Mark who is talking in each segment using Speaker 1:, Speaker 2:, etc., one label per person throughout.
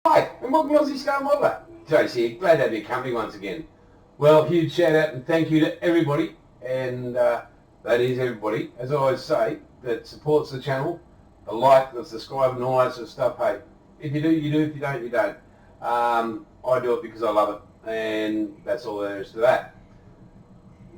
Speaker 1: Hi, and welcome to Aussie Scale Modeller. Joe's here, glad to have your company once again. Well, huge shout out and thank you to everybody, and that is everybody, as I always say, that supports the channel, the like, the subscribe and all that sort of stuff. Hey, if you do, you do, if you don't, you don't. I do it because I love it, and that's all there is to that.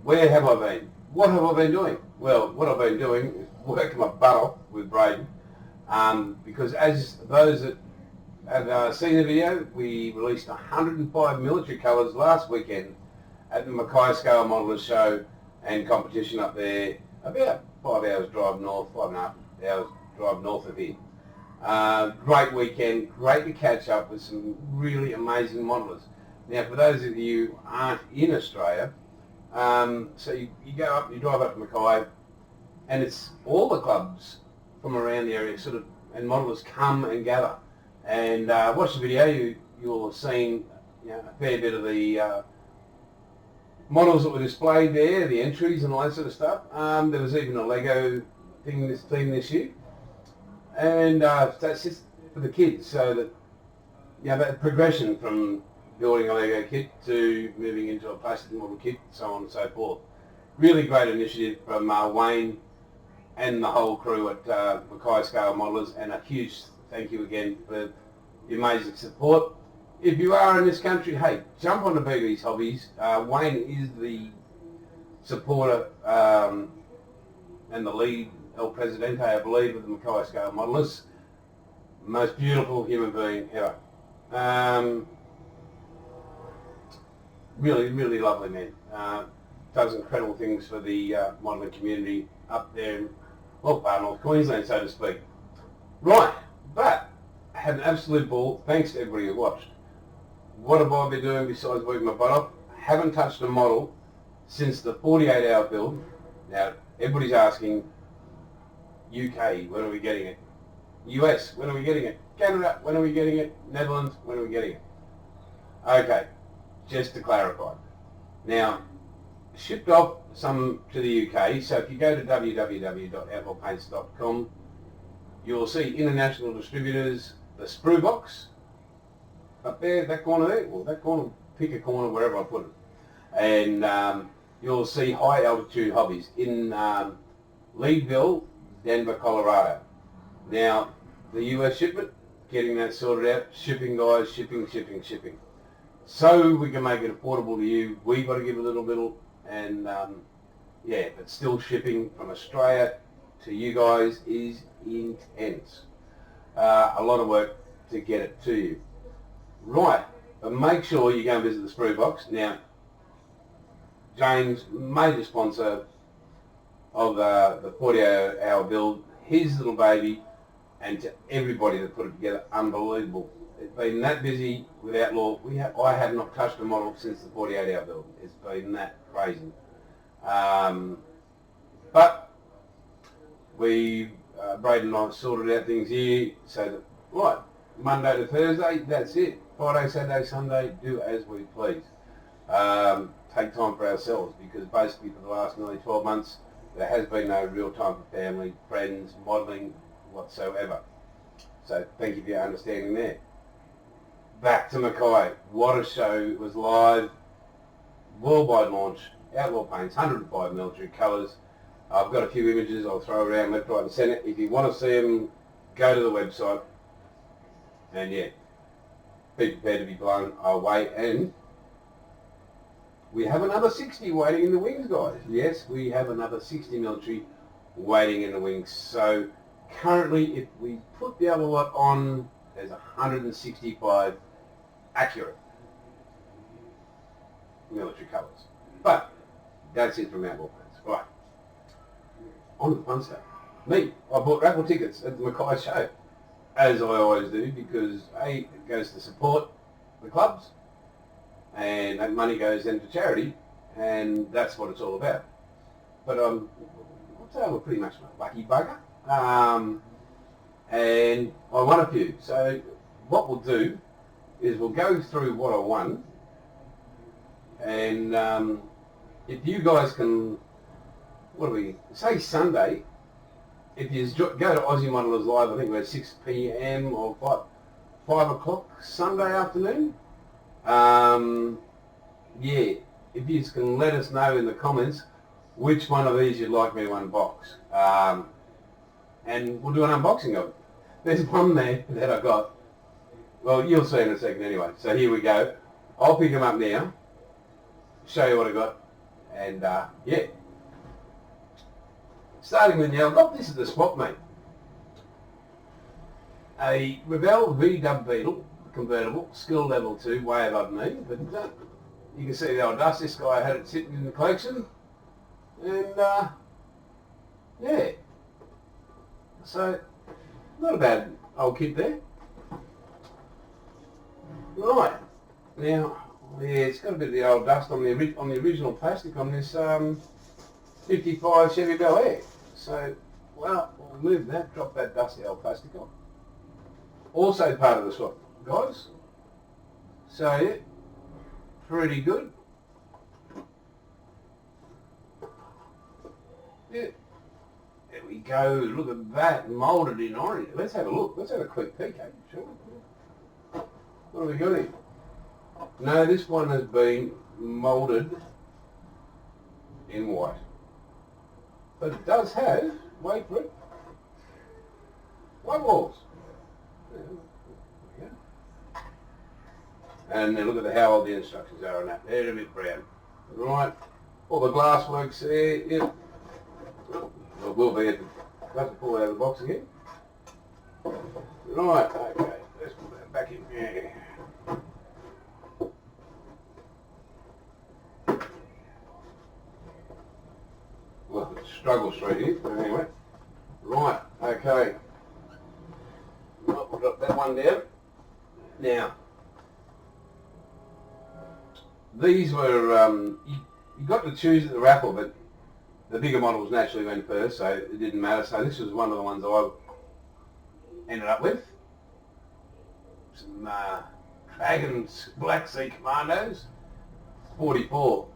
Speaker 1: Where have I been? What have I been doing? Well, what I've been doing is working my butt off with Braden, because as those that have seen the video, we released 105 military colours last weekend at the Mackay Scale Modelers show and competition up there, about 5 hours drive north, 5.5 hours drive north of here. Great weekend, great to catch up with some really amazing modelers. Now, for those of you who aren't in Australia, so you go up, you drive up to Mackay, and it's all the clubs from around the area sort of, and modelers come and gather. And watch the video, you'll have seen a fair bit of the models that were displayed there, the entries and all that sort of stuff. There was even a Lego thing this year. And that's just for the kids, so that, that progression from building a Lego kit to moving into a plastic model kit, so on and so forth. Really great initiative from Wayne and the whole crew at Mackay Scale Modelers, and a huge thank you again for the amazing support. If you are in this country, hey, jump on the BB's Hobbies. Wayne is the supporter and the lead El Presidente, I believe, of the Mackay Scale Modelers. Most beautiful human being ever. Really, really lovely man. Does incredible things for the modelling community up there in, well, far North Queensland, so to speak. Right, but I had an absolute ball. Thanks to everybody who watched. What have I been doing besides working my butt off? I haven't touched a model since the 48-hour build. Now, everybody's asking, UK, when are we getting it? US, when are we getting it? Canada, when are we getting it? Netherlands, when are we getting it? Okay, just to clarify. Now, shipped off some to the UK, so if you go to www.outlaw.paints.com, you'll see international distributors, the sprue box, up there, that corner there, or that corner, pick a corner wherever I put it. And you'll see high altitude hobbies in Leadville, Denver, Colorado. Now, the US shipment, getting that sorted out, shipping guys, shipping. So we can make it affordable to you, we've got to give a little, and yeah, but still shipping from Australia to you guys is intense. A lot of work to get it to you. Right, but make sure you go and visit the sprue box. Now, James, major sponsor of the 48-hour build, his little baby, and to everybody that put it together, unbelievable. It's been that busy with Outlaw. I have not touched a model since the 48-hour build. It's been that crazy. But we, Braden and I sorted out things here so that, right, Monday to Thursday, that's it. Friday, Saturday, Sunday, do as we please. Take time for ourselves, because basically for the last nearly 12 months, there has been no real time for family, friends, modelling, whatsoever. So thank you for your understanding there. Back to Mackay. What a show. It was live, worldwide launch, Outlaw Paints, 105 military colours. I've got a few images I'll throw around left, right and centre. If you want to see them, go to the website. And yeah, be prepared to be blown away. And we have another 60 waiting in the wings, guys. Yes, we have another 60 military waiting in the wings. So currently, if we put the other lot on, there's 165 accurate military colours. But that's it from Outlaw Paints. Right, on to the fun stuff. Me, I bought raffle tickets at the Mackay show, as I always do, because A, it goes to support the clubs, and that money goes then to charity, and that's what it's all about. But I'd say I'm pretty much a lucky bugger, and I won a few. So what we'll do is we'll go through what I won, and if you guys can, what do we say, Sunday, if you go to Aussie Modelers Live, I think we're at 6 p.m. or 5 5 o'clock Sunday afternoon. Yeah, if you can let us know in the comments which one of these you'd like me to unbox. And we'll do an unboxing of it. There's one there that I got. Well, you'll see in a second anyway. So here we go. I'll pick them up now, show you what I got, and yeah. Starting with now, I got this at the spot, mate. A Revell V-Dub Beetle convertible, skill level 2, way above me, but you can see the old dust. This guy had it sitting in the collection, and yeah. So, not a bad old kit there. Right, now, yeah, it's got a bit of the old dust on the original plastic on this 55 Chevy Bel Air. So, well, we'll move that, drop that dusty old plastic on. Also part of the swap, guys. So, yeah, pretty good. Yeah. There we go, look at that, moulded in orange. Let's have a look, let's have a quick peek, eh? Sure. What have we got here? No, this one has been moulded in white. But it does have, wait for it, white walls. Yeah. And then look at how old the instructions are on that. They're a bit brown. Right, all the glass works there, yep. Well, we'll be at the, let's pull it out of the box again. Right, okay, let's put that back in there. Well, it's a struggle straight here, but anyway. Right, okay. Right, we'll drop that one down. Now, these were, you got to choose at the raffle, but the bigger models naturally went first, so it didn't matter. So this was one of the ones I ended up with. Some Dragons Black Sea Commandos, 44.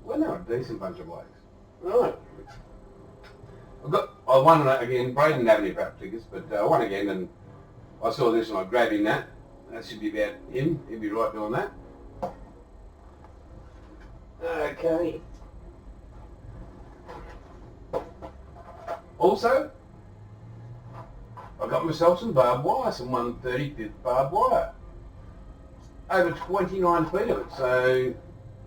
Speaker 1: Well, they're a decent bunch of blokes. Right. I won again, Braden didn't have any perhaps tickets, but I won again, and I saw this and I grabbed him that. That should be about him, he'd be right doing that. Okay. Also, I got myself some barbed wire, some 1/35 barbed wire. Over 29 feet of it, so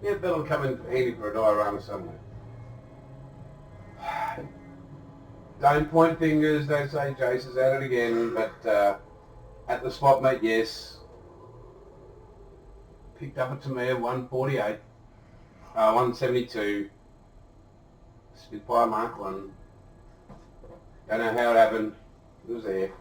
Speaker 1: yeah, that'll come in handy for a diorama somewhere. Don't point fingers, don't say Jace is at it again, but at the spot, mate, yes. Picked up a Tamiya 148, 172, Spitfire Mark 1. Don't know how it happened, it was there.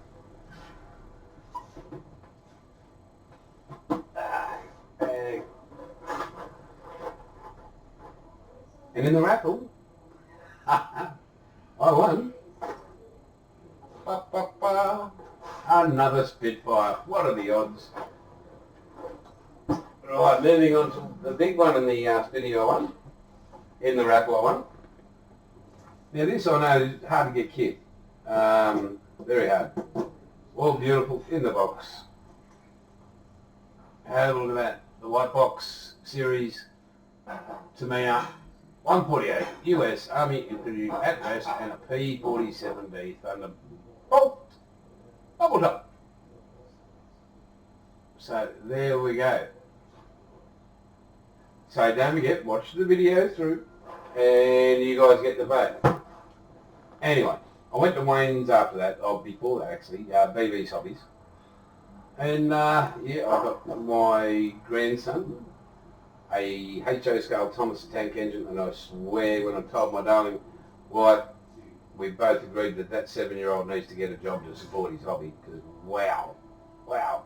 Speaker 1: And in the raffle, I won another Spitfire. What are the odds? Right, moving on to the big one in the Spitio one, in the raffle one. Now this I know is hard to get kit. Very hard. All beautiful in the box. Have a look at that. The white box series Tamiya 148 US Army Infantry at rest and a P47D Thunderbolt double top. So there we go. So don't forget, watch the video through and you guys get the vote. Anyway, I went to Wayne's after that, or before that actually, BB's Hobbies. And yeah, I got my grandson a HO scale Thomas tank engine, and I swear when I told my darling wife, we both agreed that that 7-year-old needs to get a job to support his hobby, because wow, wow.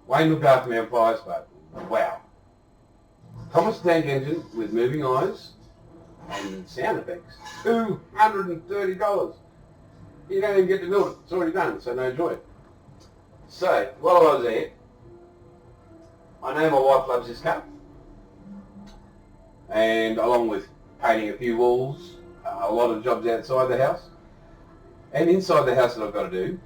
Speaker 1: Wayne looked after me on fires, but wow. Thomas tank engine with moving eyes and sound effects, $230. You don't even get to build it, it's already done, so no joy. So, while I was there, I know my wife loves this car, and along with painting a few walls, a lot of jobs outside the house, and inside the house that I've got to do,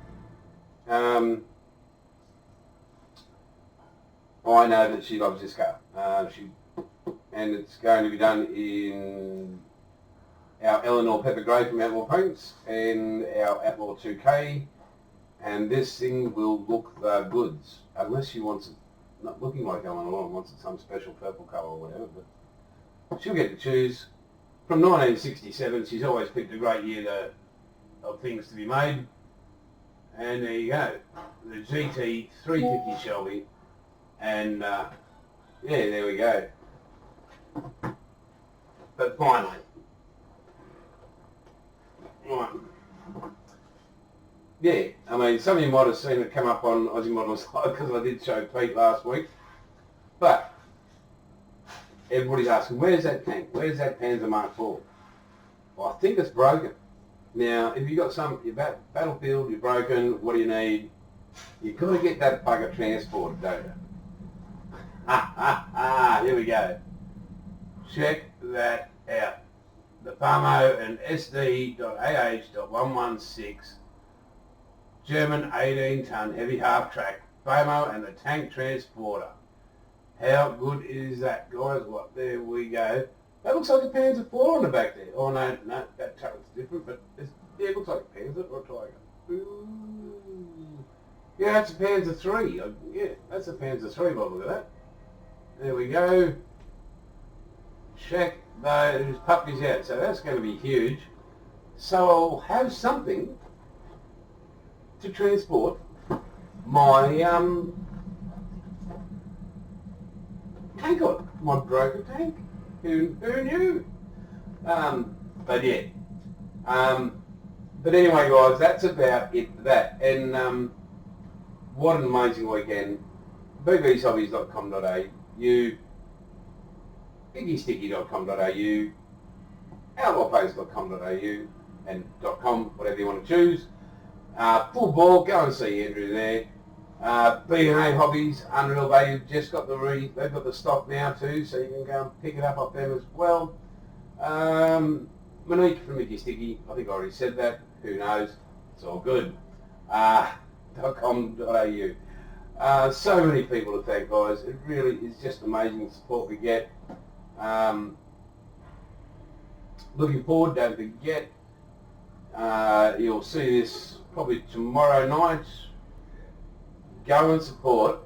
Speaker 1: I know that she loves this car. And it's going to be done in our Eleanor Pepper Grey from Outlaw Paints and our Outlaw 2K, and this thing will look the goods, unless she wants it not looking like Eleanor and wants it some special purple colour or whatever, but she'll get to choose. From 1967, she's always picked a great year of things to be made, and there you go, the GT 350 Shelby, and yeah, there we go. But finally, right. Yeah, I mean, some of you might have seen it come up on Aussie Models Live because I did show Pete last week. But everybody's asking, where's that tank? Where's that Panzer Mark IV? Well, I think it's broken. Now, if you've got your battlefield, you're broken, what do you need? You've got to get that bugger transported, don't you? Here we go. Check that out. The FAMO and SD.AH.116 German 18-ton heavy half-track FAMO and the tank transporter. How good is that, guys? What, there we go. That looks like a Panzer IV on the back there. Oh no, that turret's different, but yeah, it looks like a Panzer or a Tiger. Ooh. Yeah, that's a Panzer III. Yeah, that's a Panzer III, but look at that. There we go. Check those puppies out. So that's going to be huge. So I'll have something to transport my tank on. My broken tank. Who knew? But yeah. But anyway, guys, that's about it for that. And what an amazing weekend. bbshobbies.com.au, biggiesticky.com.au, outlawpaints.com.au, and .com, whatever you want to choose. Full ball, go and see Andrew there. B&A Hobbies, Unreal Value, just got they've got the stock now too, so you can go and pick it up off them as well. Monique from Mickey Sticky, I think I already said that, who knows, it's all good. .com.au. So many people to thank, guys. It really is just amazing the support we get. Looking forward, don't forget, you'll see this probably tomorrow night. Go and support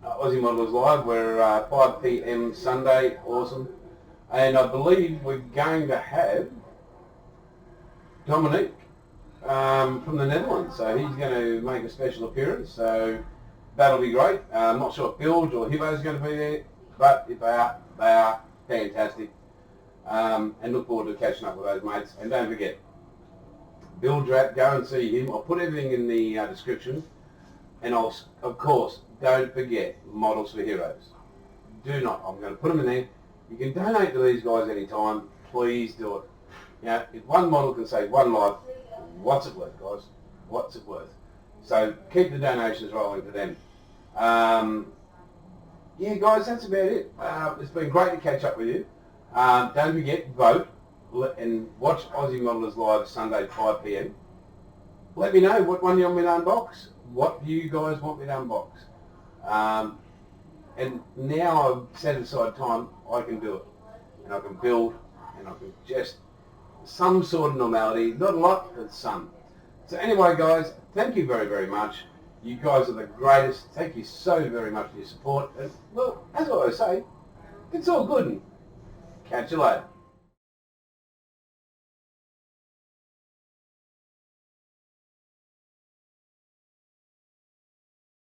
Speaker 1: Aussie Models Live. We're 5 PM Sunday, awesome. And I believe we're going to have Dominic from the Netherlands, so he's going to make a special appearance, so that'll be great. I'm not sure if Bilge or HIBBOS is going to be there, but if they are fantastic. And look forward to catching up with those mates. And don't forget, Bilge Rat, go and see him. I'll put everything in the description. And of course, don't forget Models for Heroes. Do not. I'm going to put them in there. You can donate to these guys anytime. Please do it. You know, if one model can save one life, what's it worth, guys? What's it worth? So keep the donations rolling for them. Yeah, guys, that's about it. It's been great to catch up with you. Don't forget, vote and watch Aussie Modelers Live Sunday 5 PM. Let me know what one you want me to unbox. What do you guys want me to unbox? And now I've set aside time, I can do it. And I can build, and I can just, some sort of normality, not a lot, but some. So anyway, guys, thank you very, very much. You guys are the greatest. Thank you so very much for your support. And, well, as I always say, it's all good. And catch you later.